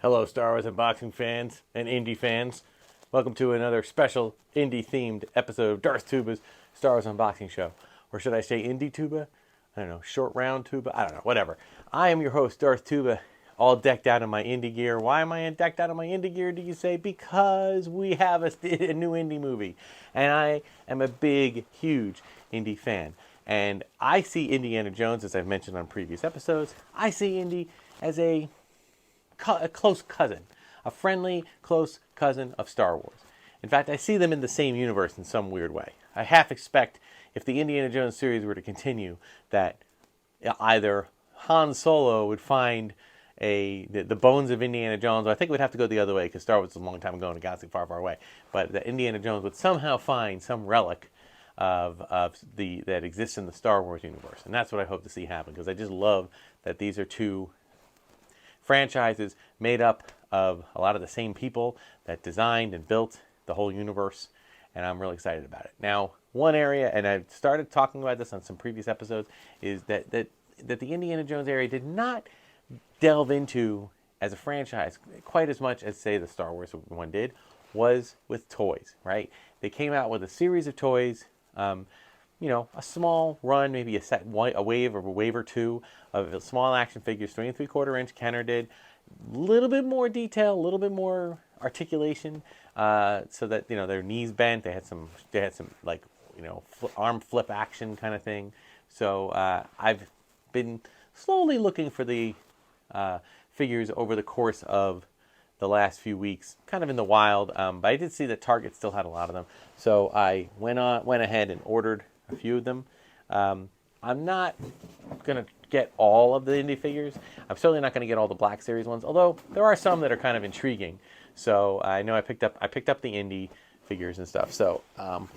Hello, Star Wars unboxing fans and indie fans. Welcome to another special indie-themed episode of Darth Tuba's Star Wars unboxing show. Or should I say indie tuba? I don't know, short round tuba? I don't know, whatever. I am your host, Darth Tuba, all decked out in my indie gear. Why am I decked out in my indie gear, do you say? Because we have a new indie movie. And I am a big, huge indie fan. And I see Indiana Jones, as I've mentioned on previous episodes, I see Indy as a close cousin, a friendly, close cousin of Star Wars. In fact, I see them in the same universe in some weird way. I half expect, if the Indiana Jones series were to continue, that either Han Solo would find the bones of Indiana Jones, or I think it would have to go the other way, because Star Wars is a long time ago in a galaxy far, far away, but that Indiana Jones would somehow find some relic that exists in the Star Wars universe. And that's what I hope to see happen, because I just love that these are two franchises made up of a lot of the same people that designed and built the whole universe, and I'm really excited about it. Now, one area, and I've started talking about this on some previous episodes, is that the Indiana Jones area did not delve into, as a franchise, quite as much as, say, the Star Wars one did, was with toys, right? They came out with a series of toys, a small run, maybe a wave or two of small action figures, 3 3/4 inch. Kenner did a little bit more detail, a little bit more articulation, so that their knees bent. They had some like arm flip action kind of thing. So I've been slowly looking for the figures over the course of the last few weeks, kind of in the wild. But I did see that Target still had a lot of them, so I went ahead and ordered a few of them. I'm not gonna get all of the indie figures. I'm certainly not gonna get all the Black Series ones, although there are some that are kind of intriguing. So I know I picked up the indie figures and stuff. So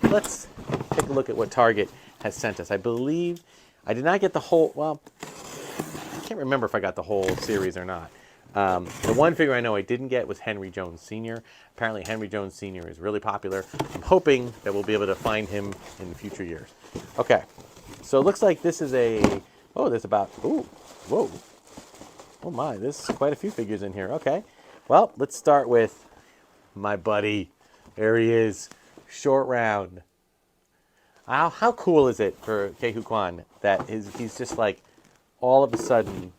let's take a look at what Target has sent us. I believe I did not get the whole. Well, I can't remember if I got the whole series or not. The one figure I know I didn't get was Henry Jones Sr. Apparently Henry Jones Sr. is really popular. I'm hoping that we'll be able to find him in future years. Okay, so it looks like this is whoa. Oh my, there's quite a few figures in here. Okay, well, let's start with my buddy. There he is, Short Round. How cool is it for Ke Kwan that he's just like all of a sudden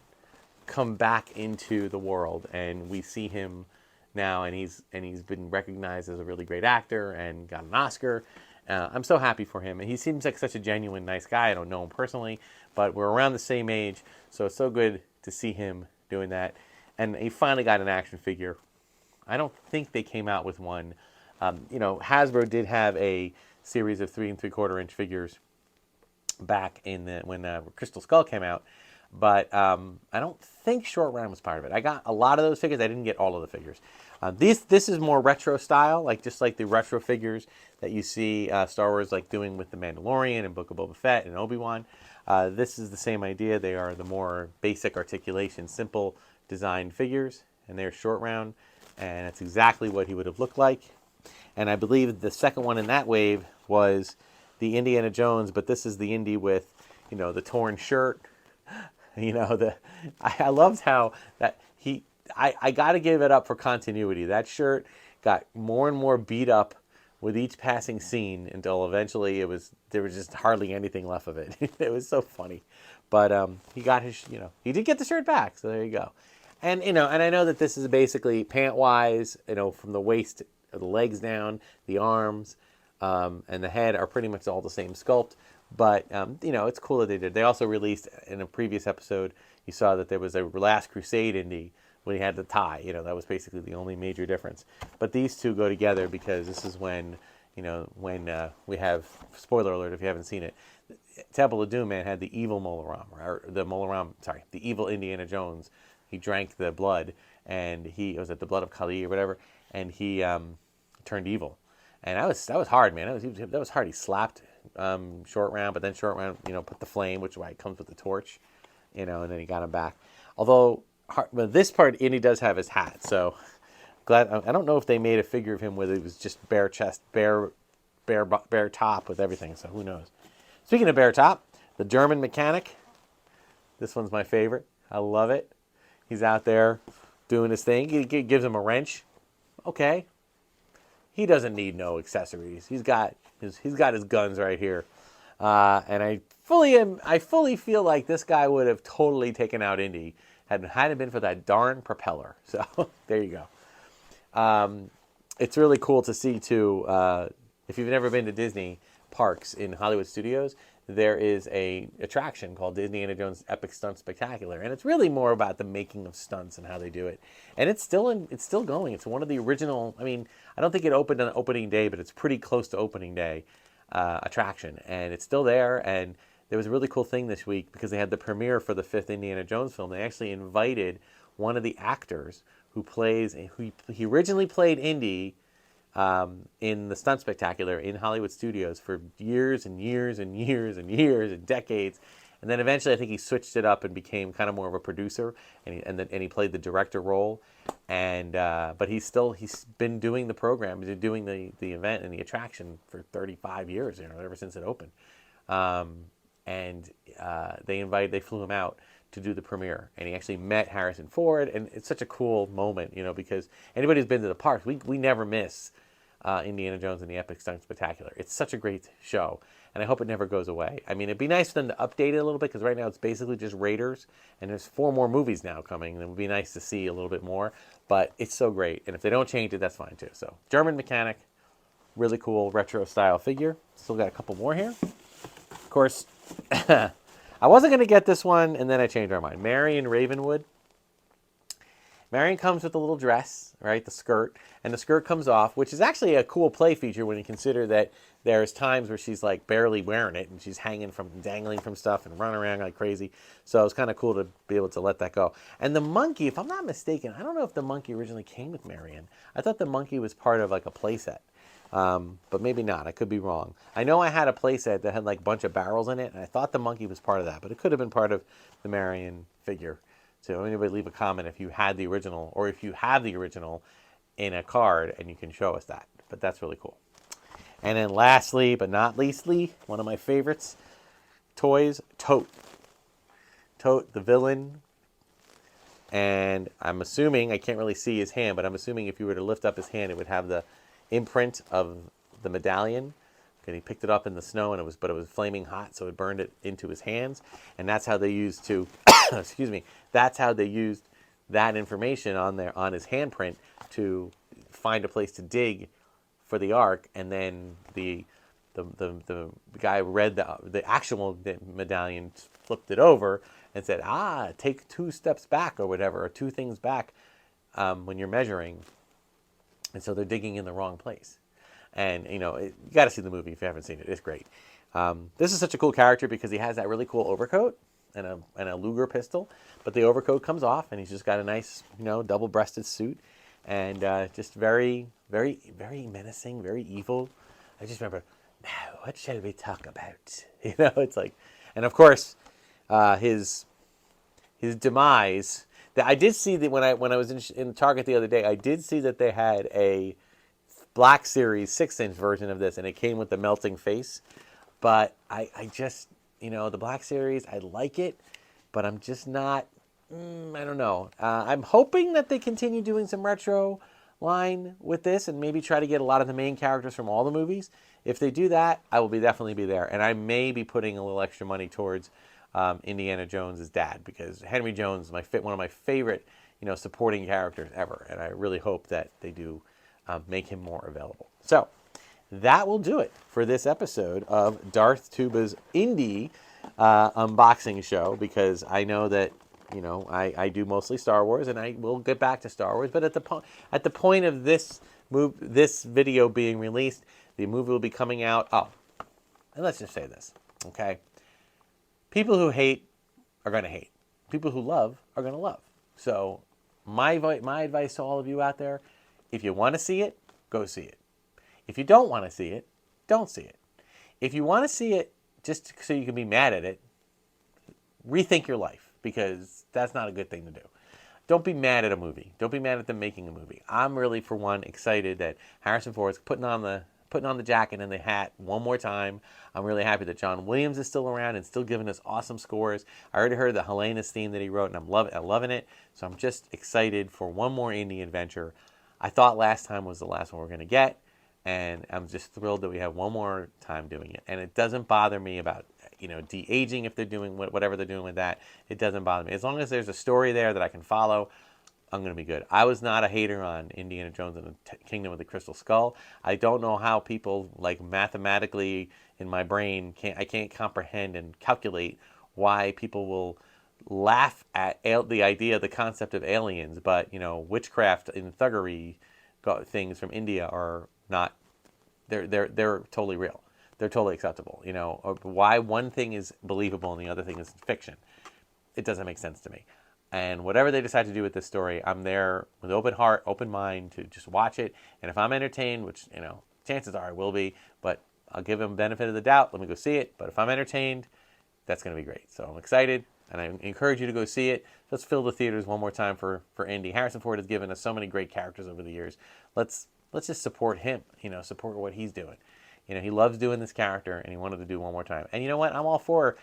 come back into the world, and we see him now, and he's been recognized as a really great actor and got an Oscar. I'm so happy for him, and he seems like such a genuine, nice guy. I don't know him personally, but we're around the same age, so it's so good to see him doing that. And he finally got an action figure. I don't think they came out with one. Hasbro did have a series of 3 3/4 inch figures back when Crystal Skull came out. But I don't think Short Round was part of it. I got a lot of those figures. I didn't get all of the figures. This is more retro style, just like the retro figures that you see Star Wars doing with The Mandalorian and Book of Boba Fett and Obi-Wan. This is the same idea. They are the more basic articulation, simple design figures, and they're Short Round, and that's exactly what he would have looked like. And I believe the second one in that wave was the Indiana Jones, but this is the Indy with, the torn shirt. I loved how that I got to give it up for continuity. That shirt got more and more beat up with each passing scene until eventually there was just hardly anything left of it. It was so funny, but he got he did get the shirt back, so there you go. And and I know that this is basically pant wise, from the waist, the legs down, the arms, and the head are pretty much all the same sculpt. But, it's cool that they did. They also released, in a previous episode, you saw that there was a Last Crusade indie when he had the tie. That was basically the only major difference. But these two go together because this is when we have, spoiler alert if you haven't seen it, Temple of Doom Man had the evil the evil Indiana Jones. He drank the blood, and was it the blood of Kali or whatever, and he turned evil. And that was hard, man. That was hard. He slapped Short Round, but then Short Round, put the flame, which is why it comes with the torch, and then he got him back. Although, but this part, Indy does have his hat, so glad. I don't know if they made a figure of him where it was just bare chest, bare top with everything. So who knows? Speaking of bare top, the German mechanic. This one's my favorite. I love it. He's out there doing his thing. He gives him a wrench. Okay. He doesn't need no accessories. He's got his guns right here. And I fully feel like this guy would have totally taken out Indy had it been for that darn propeller. So there you go. It's really cool to see too. If you've never been to Disney parks in Hollywood Studios, there is a attraction called Disney and Jones Epic Stunt Spectacular, and it's really more about the making of stunts and how they do it. And it's still going. It's one of the original. I mean, I don't think it opened on opening day, but it's pretty close to opening day attraction, and it's still there. And there was a really cool thing this week because they had the premiere for the 5th Indiana Jones film. They actually invited one of the actors who he originally played Indy in the Stunt Spectacular in Hollywood Studios for years and years and years and years and decades. And then eventually I think he switched it up and became kind of more of a producer, and he played the director role. And but he's been doing the program, he's been doing the event and the attraction for 35 years, ever since it opened. They flew him out to do the premiere, and he actually met Harrison Ford, and it's such a cool moment, because anybody who's been to the parks, we never miss Indiana Jones and the Epic Stunt Spectacular. It's such a great show, and I hope it never goes away. I mean, it'd be nice for them to update it a little bit, because right now it's basically just Raiders, and there's 4 more movies now coming, and it would be nice to see a little bit more, but it's so great, and if they don't change it, that's fine too. So, German mechanic, really cool retro style figure. Still got a couple more here. Of course, I wasn't going to get this one, and then I changed our mind. Marion Ravenwood. Marion comes with a little dress, right, the skirt, and the skirt comes off, which is actually a cool play feature when you consider that there's times where she's like barely wearing it, and she's dangling from stuff and running around like crazy. So it was kind of cool to be able to let that go. And the monkey, if I'm not mistaken, I don't know if the monkey originally came with Marion. I thought the monkey was part of like a play set. But maybe not. I could be wrong. I know I had a playset that had like a bunch of barrels in it, and I thought the monkey was part of that, but it could have been part of the Marion figure. So anybody leave a comment if you had the original, or if you have the original in a card and you can show us that. But that's really cool. And then lastly, but not leastly, one of my favorites, toys, Tote. Tote, the villain. And I'm assuming, I can't really see his hand, but I'm assuming if you were to lift up his hand, it would have the imprint of the medallion. And he picked it up in the snow, and it was flaming hot, so it burned it into his hands. And that's how they used to, excuse me, that's how they used that information on his handprint to find a place to dig for the Ark. And then the guy read the actual medallion, flipped it over, and said, take 2 steps back or whatever, or 2 things back when you're measuring. And so they're digging in the wrong place. And, you got to see the movie if you haven't seen it. It's great. This is such a cool character because he has that really cool overcoat and a Luger pistol. But the overcoat comes off, and he's just got a nice, double-breasted suit. And just very, very, very menacing, very evil. I just remember, now, what shall we talk about? It's like... And, of course, his demise... I did see that when I was in Target the other day, I did see that they had a Black Series 6-inch version of this, and it came with the melting face. But I just, the Black Series, I like it, but I'm just not, I don't know. I'm hoping that they continue doing some retro line with this and maybe try to get a lot of the main characters from all the movies. If they do that, I will definitely be there. And I may be putting a little extra money towards Indiana Jones' dad, because Henry Jones is one of my favorite, supporting characters ever, and I really hope that they do make him more available. So that will do it for this episode of Darth Tuba's Indy unboxing show, because I know that I do mostly Star Wars, and I will get back to Star Wars. But at the point of this video being released, the movie will be coming out. Oh, and let's just say this, okay? People who hate are going to hate. People who love are going to love. So my advice to all of you out there, if you want to see it, go see it. If you don't want to see it, don't see it. If you want to see it just so you can be mad at it, rethink your life, because that's not a good thing to do. Don't be mad at a movie. Don't be mad at them making a movie. I'm really, for one, excited that Harrison Ford is putting on the putting on the jacket and the hat one more time. I'm really happy that John Williams is still around and still giving us awesome scores. I already heard the Helena's theme that he wrote, and I'm loving it. So I'm just excited for one more indie adventure. I thought last time was the last one we're going to get, and I'm just thrilled that we have one more time doing it. And it doesn't bother me about, de-aging if they're doing whatever they're doing with that. It doesn't bother me. As long as there's a story there that I can follow, I'm going to be good. I was not a hater on Indiana Jones and the Kingdom of the Crystal Skull. I don't know how people, mathematically in my brain, I can't comprehend and calculate why people will laugh at the idea, the concept of aliens, but, witchcraft and thuggery things from India are not, they're totally real. They're totally acceptable. Why one thing is believable and the other thing is fiction, it doesn't make sense to me. And whatever they decide to do with this story, I'm there with open heart, open mind to just watch it. And if I'm entertained, which, chances are I will be, but I'll give them benefit of the doubt. Let me go see it. But if I'm entertained, that's going to be great. So I'm excited, and I encourage you to go see it. Let's fill the theaters one more time for Indy. Harrison Ford has given us so many great characters over the years. Let's just support him, support what he's doing. He loves doing this character, and he wanted to do one more time. And you know what? I'm all for,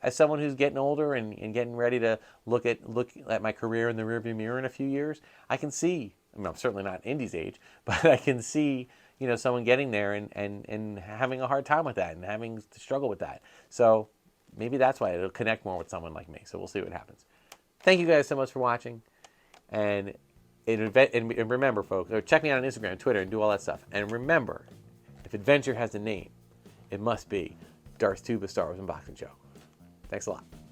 as someone who's getting older and getting ready to look at my career in the rearview mirror in a few years, I can see, I'm certainly not Indy's age, but I can see, someone getting there and having a hard time with that and having to struggle with that. So maybe that's why it'll connect more with someone like me. So we'll see what happens. Thank you guys so much for watching. And remember, folks, check me out on Instagram and Twitter and do all that stuff. And remember, if adventure has a name, it must be Darth Tuba Star Wars Unboxing Show. Thanks a lot.